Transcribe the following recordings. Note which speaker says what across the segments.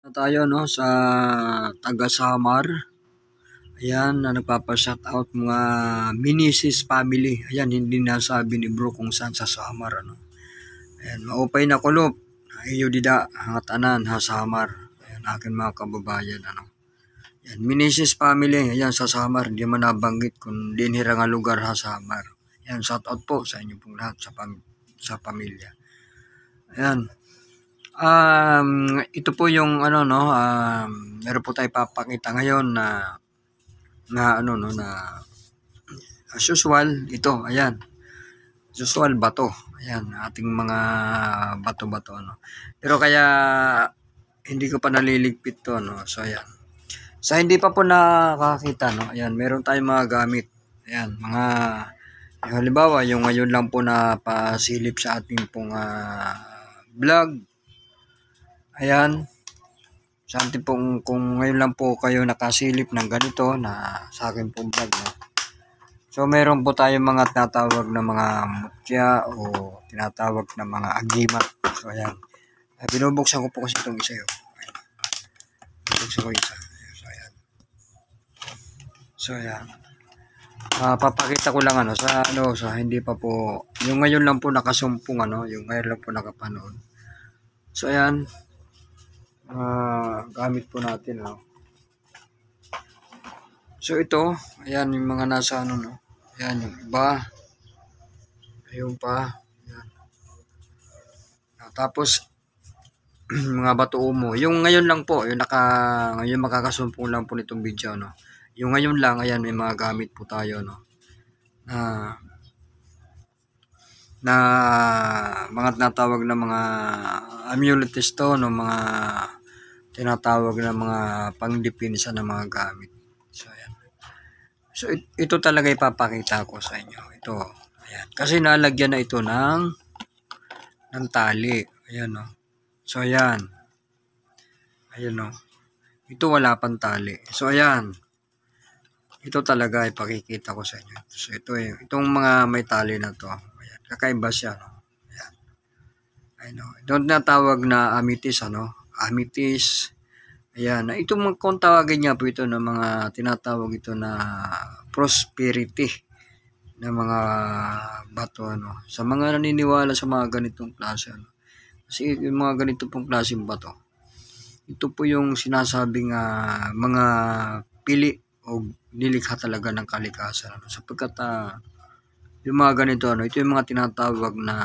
Speaker 1: Tayo no sa taga Samar. Ayan, na nagpapa-shoutout mga Minisis family. Ayan, hindi nasabi ni bro kung saan sa Samar. Ano. Ayan, maupay na kulop. Iyo dida, hangatanan ha Samar. Ayan, akin mga kababayan. Ano. Ayan, Minisis family. Ayan, sa Samar. Hindi man nabanggit kung dinhira nga lugar ha Samar. Ayan, shoutout po sa inyo pong lahat sa pamilya. Ayan. Ito po yung meron po tayo papakita ngayon na as usual ito, ayan. As usual bato. Ayan, ating mga bato-bato Pero kaya hindi ko pa naliligpit to So ayan. Sa hindi pa po nakakita ayan, meron tayong mga gamit. Ayan, mga yung halimbawa, yung ngayon lang po na pasilip sa ating pong vlog. Ayan. Sa ating pong, kung ngayon lang po kayo nakasilip ng ganito na sa akin pong vlog. So, meron po tayong mga tinatawag na mga mutya o tinatawag na mga agimat. So, ayan. Binubuksan ko po kasi itong isa yun. Binubuksan ko isa. So, ayan. Papakita ko lang sa hindi pa po, yung ngayon lang po nakasumpong yung ngayon lang po nakapanood. So, ayan. Gamit po natin So ito, ayan yung mga nasa ayan yung iba. Ayun pa. Ayan. Tapos mga bato umo. Yung ngayon lang po, ngayon makakasumpong lang po nitong video Yung ngayon lang, ayan may mga gamit po tayo na mga tinatawag na mga amuletes mga tinatawag na mga pangdepensa ng mga gamit. So, ayan. So, ito talaga ipapakita ko sa inyo. Ito, ayan. Kasi nalagyan na ito ng tali. Ayan, So, ayan. Ayan, Ito wala pang tali. So, ayan. Ito talaga ipakikita ko sa inyo. So, itong mga may tali na to. Ayan. Kakaiba siya, Ayan. Ito natawag na amitis, Amitis. Ayan. Ito kung tawagin niya po ito ng mga tinatawag ito na prosperity na mga bato, Sa mga naniniwala sa mga ganitong klase, Kasi yung mga ganito pong klaseng bato, ito po yung sinasabing mga pili o nilikha talaga ng kalikasan. Sapagkat yung mga ganito, ito yung mga tinatawag na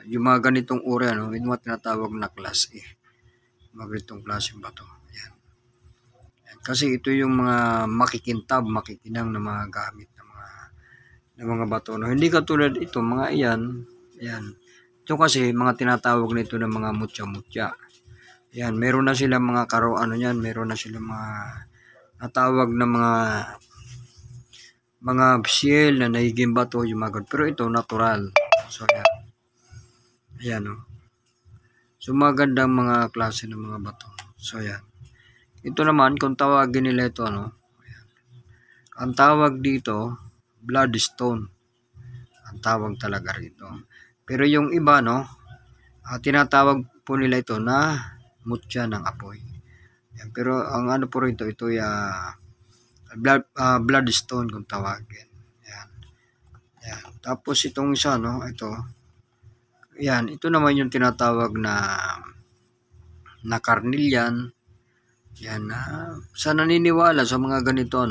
Speaker 1: yung mga ganitong uri, yung mga tinatawag na class A. Mga ganitong klaseng bato. Ayan. Kasi ito yung mga makikintab, makikinang na mga gamit ng mga bato. Hindi katulad ito, mga iyan. Ito kasi mga tinatawag nito ng mga mutya-mutya. Ayan, meron na sila mga meron na sila mga natawag na mga shell na nagiging bato yung mga. Pero ito natural. So ayan. Ayan So magandang mga klase ng mga bato. So ayan. Ito naman kung tawagin nila ito ayan. Ang tawag dito bloodstone. Ang tawag talaga rito. Pero yung iba tinatawag po nila ito na mutya ng apoy. Ayan. Pero ang po rito ito bloodstone kung tawagin. Ayan. Ayan. Tapos itong isa ito. Ayan, ito naman yung tinatawag na carnelian. Yan sa naniniwala sa mga ganito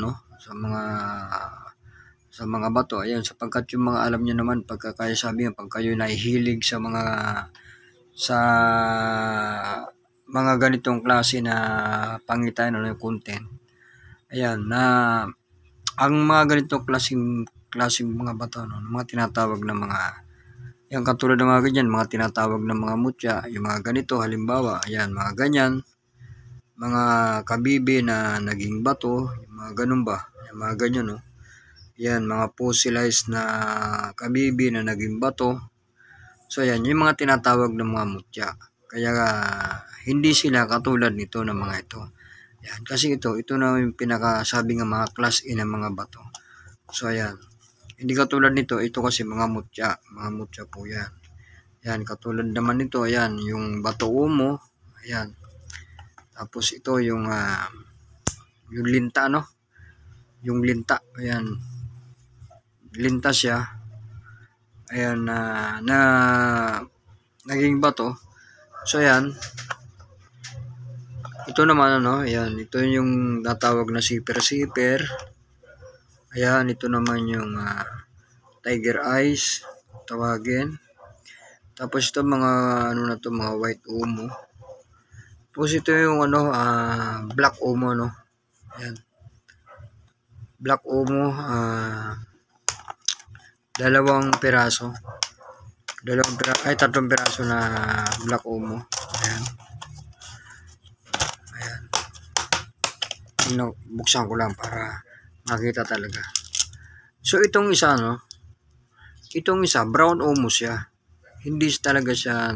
Speaker 1: sa mga bato. Ayan, sapagkat yung mga alam niyo naman pagka kayo nahihilig sa mga ganitong klase na pangitain yung content. Ayan, ang mga ganitong klaseng mga bato mga tinatawag na mga yan katulad ng mga ganyan, mga tinatawag na mga mutya, yung mga ganito halimbawa, ayan, mga ganyan, mga kabibi na naging bato, yung mga ganun ba, yung mga ganyan yan, mga fossilized na kabibi na naging bato. So yan, yung mga tinatawag ng mga mutya. Kaya hindi sila katulad nito ng mga ito. Yan, kasi ito na yung pinakasabi ng mga class A ng mga bato. So ayan. Hindi katulad nito, ito kasi mga mutya po yan. Yan, katulad naman nito, ayan, yung bato umo, ayan. Tapos ito yung linta, no? Yung linta, ayan. Linta siya. Ayan, na naging bato. So, ayan. Ito naman, ano, ayan. Ito yung natawag na sipper. Ayan, ito naman yung tiger eyes, tawagin. Tapos ito mga, ano na to, mga white umo. Tapos ito yung, ano, black umo, no? Ayan. Black umo, tatlong piraso na black umo. Ayan. Ayan. Buksan ko lang para makita talaga. So itong isa, no? Itong isa, brown umo siya. Hindi talaga siya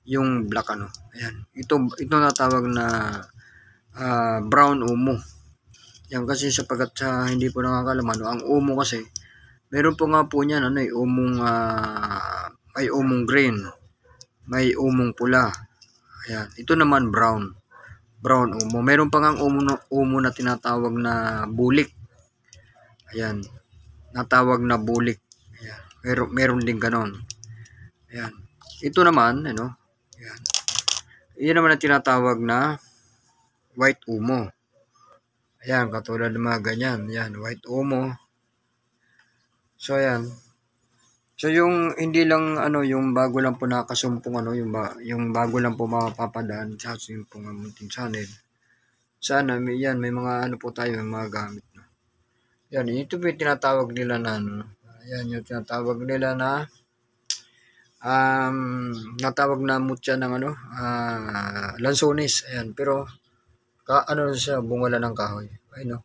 Speaker 1: yung black, ano. Ayan. Ito natawag na brown umo. Yan kasi sapagat hindi po nakakalaman, no? Ang umo kasi, meron po nga po niyan, ano, may umong green, may umong pula. Ayan. Ito naman brown umo. Meron pa ngang umo na tinatawag na bulik. Ayan. Natawag na bulik. Ayan. Meron din ganon. Ayan. Ito naman, ano, ayan. Iyan naman ang tinatawag na white umo. Ayan, katulad ng mga ganyan. Ayan, white umo. So, ayan. So, yung hindi lang, ano, yung bago lang po nakasumpong, ano, yung bago lang po mapapadaan sa sumpong munting channel. Sana, may mga, ano po tayo, may mga gamit. No? Ayan, ito po yung tinatawag nila na, ano, ayan, yung tinatawag nila na, natawag na mutya ng, ano, lansones. Ayan, pero, ano siya, bunga ng kahoy. Ay, no.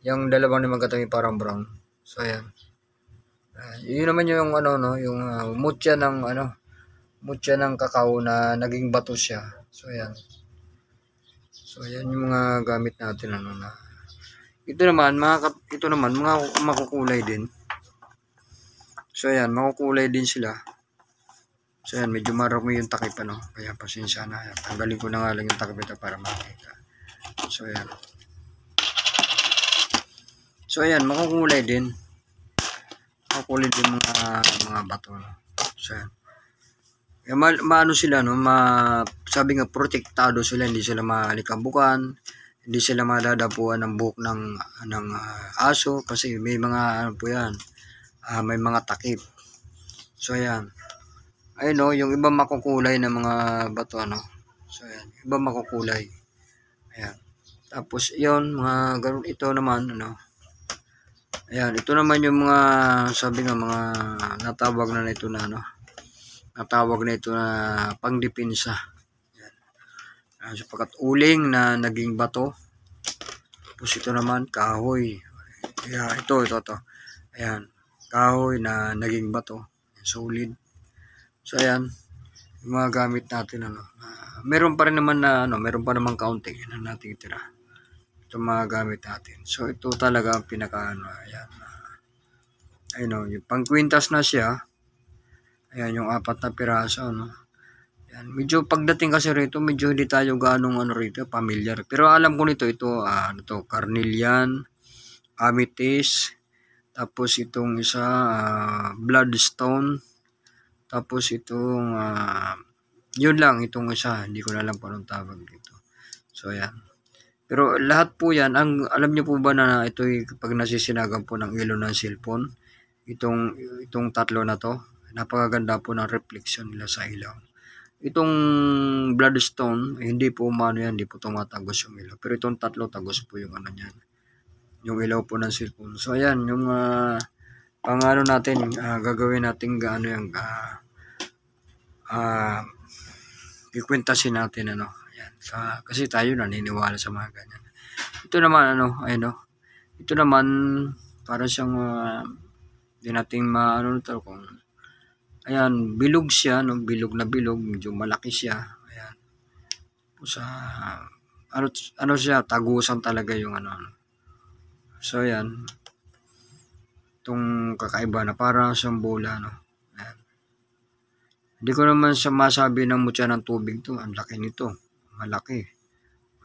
Speaker 1: Yung dalawang naman katabi parang brown. So, ayan. Yun naman yung, ano, no, yung mutya ng, ano, mutya ng kakao na naging bato siya. So, ayan. So, ayan yung mga gamit natin, ano, na. Ito naman, mga makukulay din. So, ayan, makukulay din sila. So, ayan, medyo marami yung takip, ano. Kaya, pasensya na. Ayan, tanggalin ko na nga lang yung takip ito para makita. So, ayan. So, ayan, makukulay din. Makukulay din mga bato. No? So, ayan. Maano sila, no? Sabi nga, protektado sila. Hindi sila malikabukan. Hindi sila madadapuan ng buhok ng aso. Kasi may mga, ano po yan, may mga takip. So, ayan. Ayun, no? Yung ibang makukulay na mga bato, ano? So, ayan. Ibang makukulay. Ayan. Tapos, yun, mga ganun. Ito naman, ano? Ayan, ito naman yung mga, sabi nga, mga natawag na ito na, ano? Natawag na ito na pangdepensa. Ayan. Sapagkat uling na naging bato. Tapos ito naman, kahoy. Ayan, ito. Ayan, kahoy na naging bato. Solid. So, ayan, yung mga gamit natin, ano. Meron pa rin naman na, ano, meron pa naman kaunti na natin itira. Itong mga gamit natin. So, ito talaga ang pinaka, ano, ayan. Ayun, no, yung pangkwintas na siya. Ayan, yung 4 na piraso, no. Ayan, medyo pagdating kasi rito, medyo hindi tayo ganong, ano, rito, familiar. Pero alam ko nito, ito, ano to, carnelian, amethyst, tapos itong isa, bloodstone, tapos itong, yun lang, itong isa, hindi ko na alam kung anong tawag dito. So, ayan. Pero lahat po yan, alam niyo po ba na ito pag nasisinagan po ng ilaw ng cellphone, itong tatlo na to, napakaganda po ng reflection nila sa ilaw. Itong bloodstone, hindi po umano yan, hindi po tumatagos yung ilaw. Pero itong tatlo, tagos po yung ano niyan. Yung ilaw po ng cellphone. So, ayan, yung pangano natin, gagawin natin gaano yung ikwentasin natin, ano. Ayan. Kasi tayo naniniwala sa mga ganyan. Ito naman, ano, ayun, no. Ito naman, para siyang, di natin maano nito kung, ayan, bilog siya, no, bilog na bilog, medyo malaki siya, ayan. Sa, ano siya, tagusan talaga yung ano. So, ayan, itong kakaiba na parang siyang bola, no. Ayan. Hindi ko naman siya masabi ng mutya ng tubig to, ang laki nito, malaki.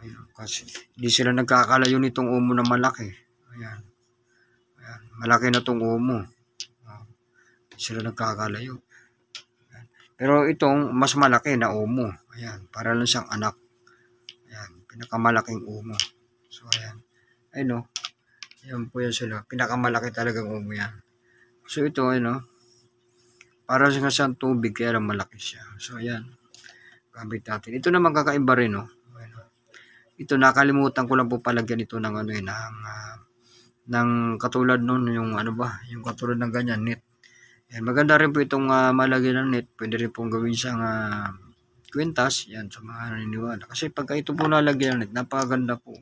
Speaker 1: Ayun, kasi hindi sila nagkakalayo nitong umo na malaki. Ayan. Ayan. Malaki na tong umo. Oh, hindi sila nagkakalayo. Ayan. Pero itong mas malaki na umo. Ayan. Para lang siyang anak. Ayan. Pinakamalaking umo. So, ayan. Ayun, no? Ayan po yan sila. Pinakamalaki talagang umo yan. So, ito, ayun, no? Para siyang tubig, kaya lang malaki siya. So, ayan. Gamit natin. Ito naman kakaiba rin, no? Ito, nakalimutan ko lang po palagyan ito ng ano yun, ng katulad nun, yung ano ba, yung katulad ng ganyan, net. Yan, maganda rin po itong malagyan ng net. Pwede rin pong gawin siyang kwintas, yan, sa mga naniniwala. Kasi pagka ito po nalagyan ng net, napakaganda po.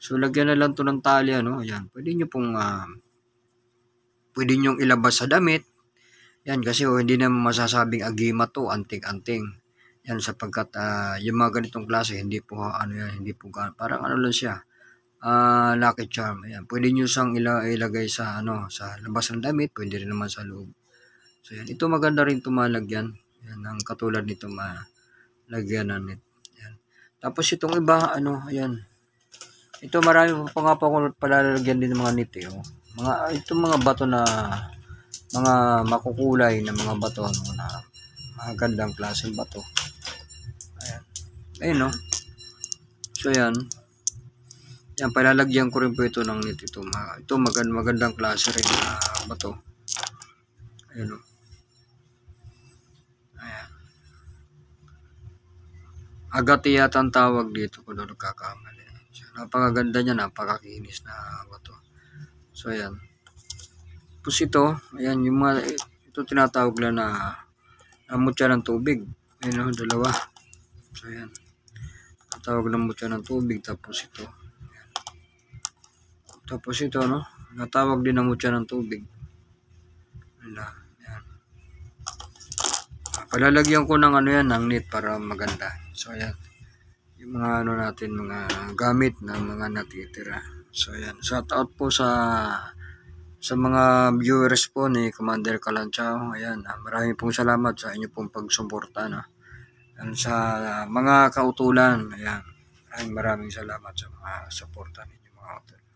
Speaker 1: So, lagyan na lang to ng tali, ano, yan. Pwede nyo pong, pwede nyo ilabas sa damit. Yan, kasi hindi na masasabing agima to, anting-anting. Yan, sapagkat yung mga ganitong klase, hindi po, ano yan, hindi po, parang ano lang siya, lucky charm. Ayan, pwede nyo siyang ilagay sa, ano, sa labas ng damit, pwede rin naman sa loob. So, yan, ito maganda rin tumalagyan. Yan, ang katulad nito, lagyan ng net. Yan. Tapos itong iba, ano, ayan. Ito marami pa nga po ako palalagyan din ng mga net, oh. Itong mga bato na, mga makukulay na mga bato, no, na magandang klaseng bato. Ayan. Ayun, no? So, yan. Yan, palalagyan ko rin po ito ng net. Ito magandang klase rin na bato. Ayun, no? Ayan. Agati yata ang tawag dito kung doon nagkakamali. So, napakaganda niya, napakakinis na bato. So, ayan. Tapos ito, ayan, yung mga, ito tinatawag lang na mutya ng tubig. Ayun, no, dalawa. So, ayan. Tawag ng mutya ng tubig. Tapos ito. Ayan. Tapos ito, no? Natawag din ng mutya ng tubig. Ayan. Palalagyan ko ng ano yan, ng net para maganda. So, ayan. Yung mga ano natin, mga gamit na mga natitira. So, ayan. Shout out po sa mga viewers po ni Commander Kalanchao. Ayan, maraming pong salamat sa inyo pong pagsuporta, no? Sa mga kautulan. Ayan, maraming salamat sa mga suporta ninyo mga kautulan.